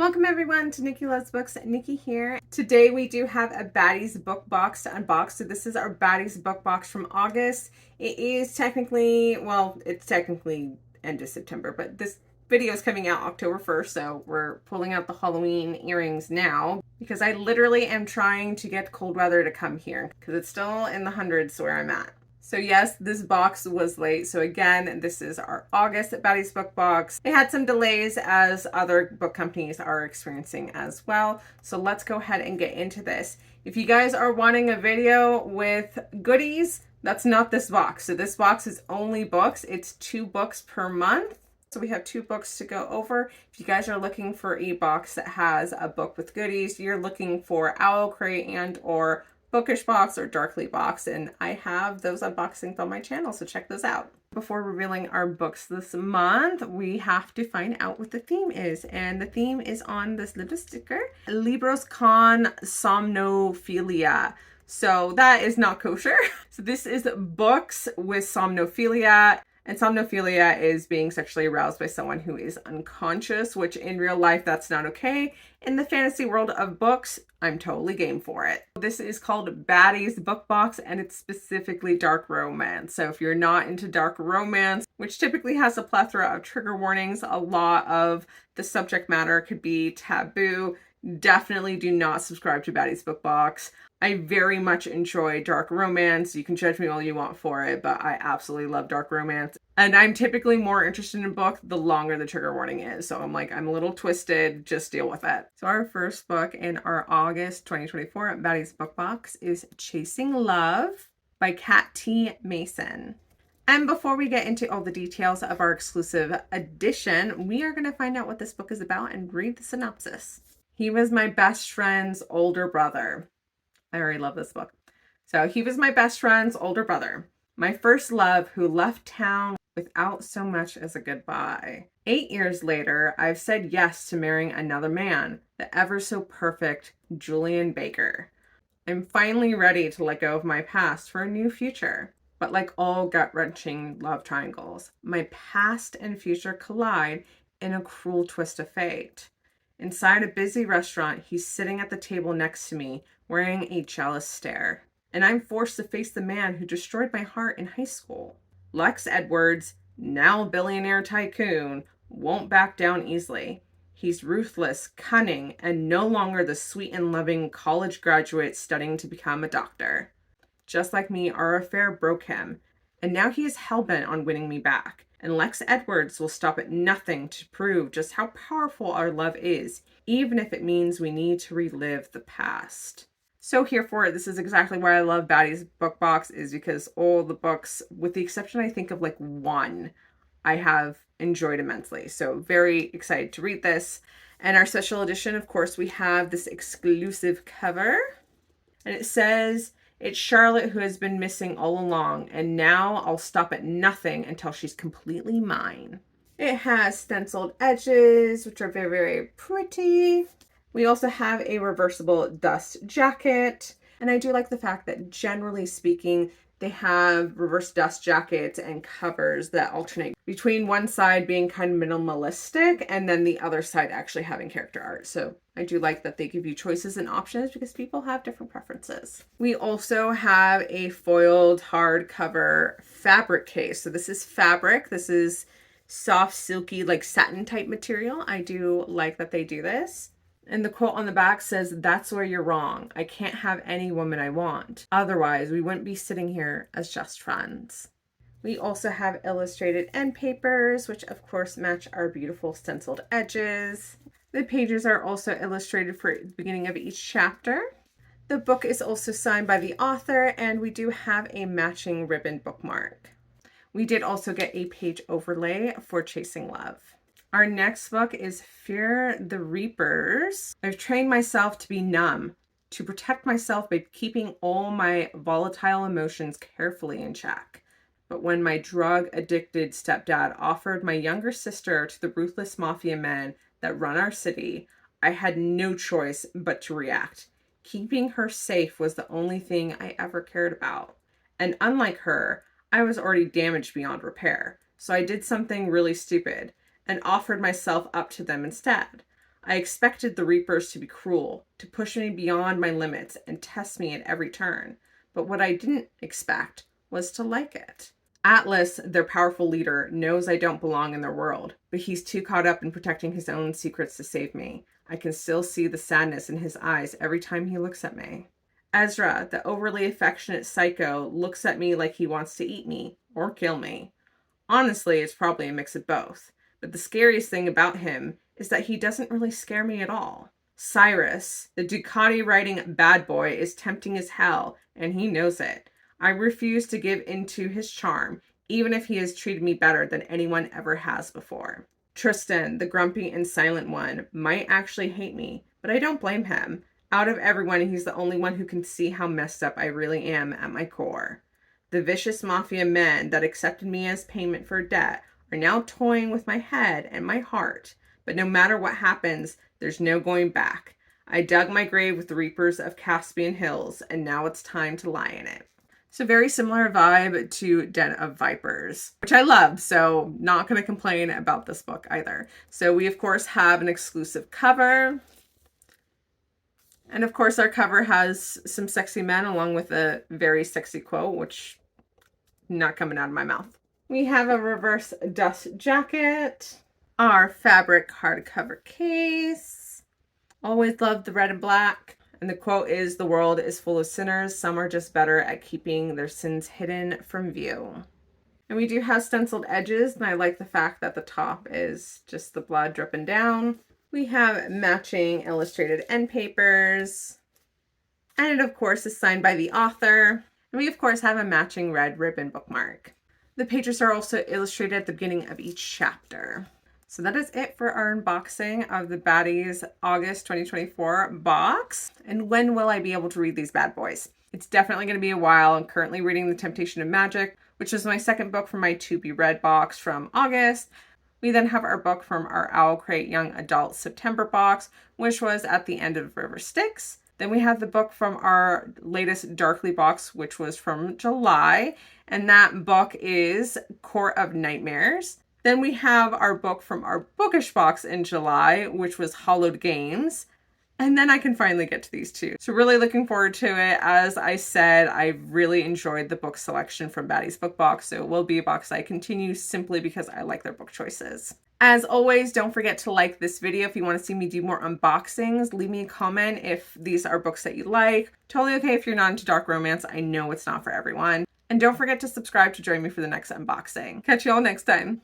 Welcome everyone to Nikki Loves Books. Nikki here. Today we do have a Baddies book box to unbox. So this is our Baddies book box from August. It is technically, well, it's technically end of September, but this video is coming out October 1st. So we're pulling out the Halloween earrings now because I literally am trying to get cold weather to come here because it's still in the hundreds where I'm at. So yes, this box was late. So again, this is our August Baddies book box. It had some delays as other book companies are experiencing as well. So let's go ahead and get into this. If you guys are wanting a video with goodies, that's not this box. So this box is only books. It's 2 books per month. So we have 2 books to go over. If you guys are looking for a box that has a book with goodies, you're looking for Owl Crate and or Bookish Box or Darkly Box, and I have those unboxings on my channel, so check those out. Before revealing our books this month, we have to find out what the theme is, and the theme is on this little sticker, Libros con Somnophilia. So that is not kosher. So this is books with somnophilia. And somnophilia is being sexually aroused by someone who is unconscious, which in real life, that's not okay. In the fantasy world of books, I'm totally game for it. This is called Baddies Book Box, and it's specifically dark romance. So if you're not into dark romance, which typically has a plethora of trigger warnings, a lot of the subject matter could be taboo, definitely do not subscribe to Baddies Book Box. I very much enjoy dark romance. You can judge me all you want for it, but I absolutely love dark romance. And I'm typically more interested in a book the longer the trigger warning is. So I'm a little twisted, just deal with it. So our first book in our August 2024 Baddies Book Box is Chasing Love by Kat T. Mason. And before we get into all the details of our exclusive edition, we are going to find out what this book is about and read the synopsis. He was my best friend's older brother. I already love this book. So he was my best friend's older brother, my first love who left town without so much as a goodbye. 8 years later, I've said yes to marrying another man, the ever so perfect Julian Baker. I'm finally ready to let go of my past for a new future. But like all gut-wrenching love triangles, my past and future collide in a cruel twist of fate. Inside a busy restaurant, he's sitting at the table next to me, wearing a jealous stare. And I'm forced to face the man who destroyed my heart in high school. Lex Edwards, now billionaire tycoon, won't back down easily. He's ruthless, cunning, and no longer the sweet and loving college graduate studying to become a doctor. Just like me, our affair broke him, and now he is hellbent on winning me back. And Lex Edwards will stop at nothing to prove just how powerful our love is, even if it means we need to relive the past. So here for it. This is exactly why I love Baddies Book Box, is because all the books, with the exception I think of like one, I have enjoyed immensely. So very excited to read this. And our special edition, of course, we have this exclusive cover. And it says, "It's Charlotte who has been missing all along, and now I'll stop at nothing until she's completely mine." It has stenciled edges, which are very, very pretty. We also have a reversible dust jacket. And I do like the fact that generally speaking, they have reverse dust jackets and covers that alternate between one side being kind of minimalistic and then the other side actually having character art. So I do like that they give you choices and options because people have different preferences. We also have a foiled hardcover fabric case. So this is fabric. This is soft, silky, like satin type material. I do like that they do this. And the quote on the back says, "That's where you're wrong. I can't have any woman I want. Otherwise, we wouldn't be sitting here as just friends." We also have illustrated end papers, which of course match our beautiful stenciled edges. The pages are also illustrated for the beginning of each chapter. The book is also signed by the author, and we do have a matching ribbon bookmark. We did also get a page overlay for Chasing Love. Our next book is Fear the Reapers. I've trained myself to be numb, to protect myself by keeping all my volatile emotions carefully in check. But when my drug-addicted stepdad offered my younger sister to the ruthless mafia men that run our city, I had no choice but to react. Keeping her safe was the only thing I ever cared about. And unlike her, I was already damaged beyond repair. So I did something really stupid and offered myself up to them instead. I expected the Reapers to be cruel, to push me beyond my limits and test me at every turn. But what I didn't expect was to like it. Atlas, their powerful leader, knows I don't belong in their world, but he's too caught up in protecting his own secrets to save me. I can still see the sadness in his eyes every time he looks at me. Ezra, the overly affectionate psycho, looks at me like he wants to eat me or kill me. Honestly, it's probably a mix of both. But the scariest thing about him is that he doesn't really scare me at all. Cyrus, the Ducati riding bad boy, is tempting as hell, and he knows it. I refuse to give in to his charm, even if he has treated me better than anyone ever has before. Tristan, the grumpy and silent one, might actually hate me, but I don't blame him. Out of everyone, he's the only one who can see how messed up I really am at my core. The vicious mafia men that accepted me as payment for debt are now toying with my head and my heart. But no matter what happens, there's no going back. I dug my grave with the Reapers of Caspian Hills, and now it's time to lie in it. So very similar vibe to Den of Vipers, which I love, so not going to complain about this book either. So we, of course, have an exclusive cover. And of course, our cover has some sexy men along with a very sexy quote, which not coming out of my mouth. We have a reverse dust jacket, our fabric hardcover case. Always love the red and black. And the quote is, "The world is full of sinners. Some are just better at keeping their sins hidden from view." And we do have stenciled edges, and I like the fact that the top is just the blood dripping down. We have matching illustrated end papers. And it, of course, is signed by the author. And we, of course, have a matching red ribbon bookmark. The pages are also illustrated at the beginning of each chapter. So that is it for our unboxing of the Baddies August 2024 box. And when will I be able to read these bad boys? It's definitely going to be a while. I'm currently reading The Temptation of Magic, which is my second book from my To Be Read box from August. We then have our book from our Owl Crate Young Adult September box, which was at the end of River Styx. Then we have the book from our latest Darkly box, which was from July, and that book is Court of Nightmares. Then we have our book from our Bookish box in July, which was Hollowed Games. And then I can finally get to these two. So really looking forward to it. As I said, I really enjoyed the book selection from Baddies Book Box, so it will be a box I continue simply because I like their book choices. As always, don't forget to like this video if you want to see me do more unboxings. Leave me a comment if these are books that you like. Totally okay if you're not into dark romance. I know it's not for everyone. And don't forget to subscribe to join me for the next unboxing. Catch you all next time.